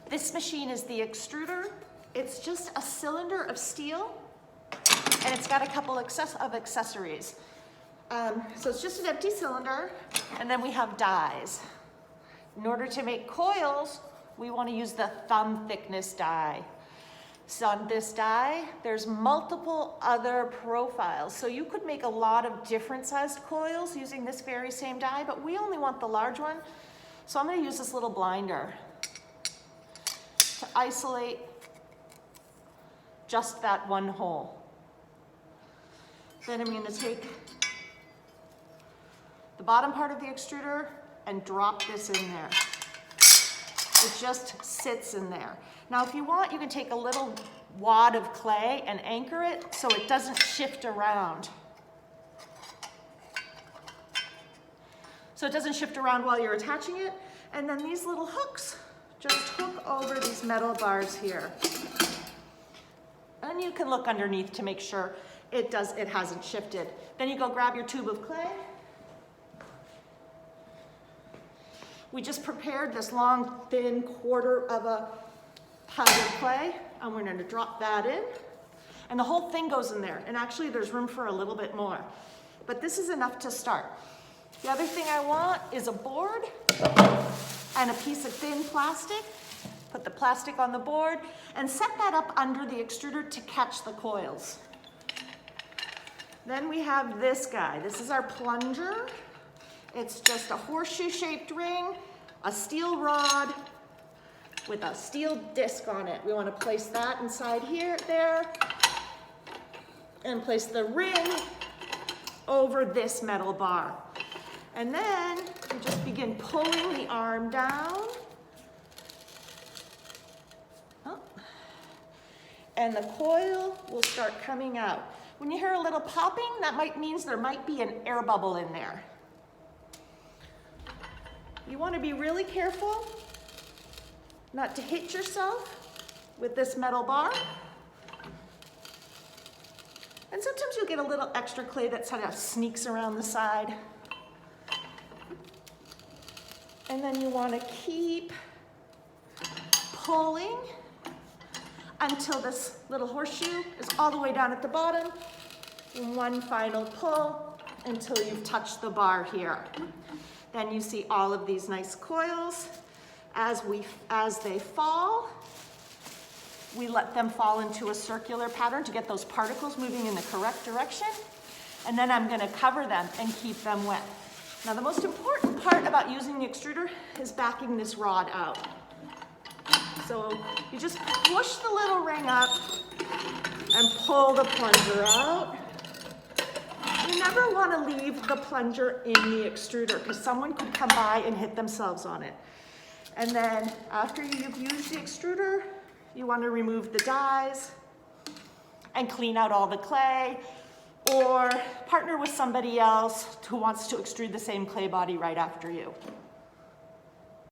This machine is the extruder. It's just a cylinder of steel, and it's got a couple of accessories. So it's just an empty cylinder, and then we have dies. In order to make coils, we want to use the thumb thickness die. So on this die, there's multiple other profiles. So you could make a lot of different sized coils using this very same die, but we only want the large one. So I'm going to use this little blinder to isolate just that one hole. Then I'm going to take the bottom part of the extruder and drop this in there. It just sits in there. Now, if you want, you can take a little wad of clay and anchor it so it doesn't shift around. So it doesn't shift around while you're attaching it. And then these little hooks just hook over these metal bars here. And you can look underneath to make sure it hasn't shifted. Then you go grab your tube of clay. We just prepared this long, thin quarter of a powdered clay, and we're going to drop that in. And the whole thing goes in there. And actually, there's room for a little bit more. But this is enough to start. The other thing I want is a board and a piece of thin plastic. Put the plastic on the board and set that up under the extruder to catch the coils. Then we have this guy. This is our plunger. It's just a horseshoe-shaped ring, a steel rod with a steel disc on it. We want to place that inside there, and place the ring over this metal bar. And then we just begin pulling the arm down. Oh. And the coil will start coming out. When you hear a little popping, that means there might be an air bubble in there. You want to be really careful not to hit yourself with this metal bar. And sometimes you'll get a little extra clay that sort of sneaks around the side. And then you want to keep pulling until this little horseshoe is all the way down at the bottom. And one final pull until you've touched the bar here. Then you see all of these nice coils. As they fall, we let them fall into a circular pattern to get those particles moving in the correct direction. And then I'm going to cover them and keep them wet. Now, the most important part about using the extruder is backing this rod out. So you just push the little ring up and pull the plunger out. You never want to leave the plunger in the extruder because someone could come by and hit themselves on it. And then after you've used the extruder, you want to remove the dies and clean out all the clay, or partner with somebody else who wants to extrude the same clay body right after you.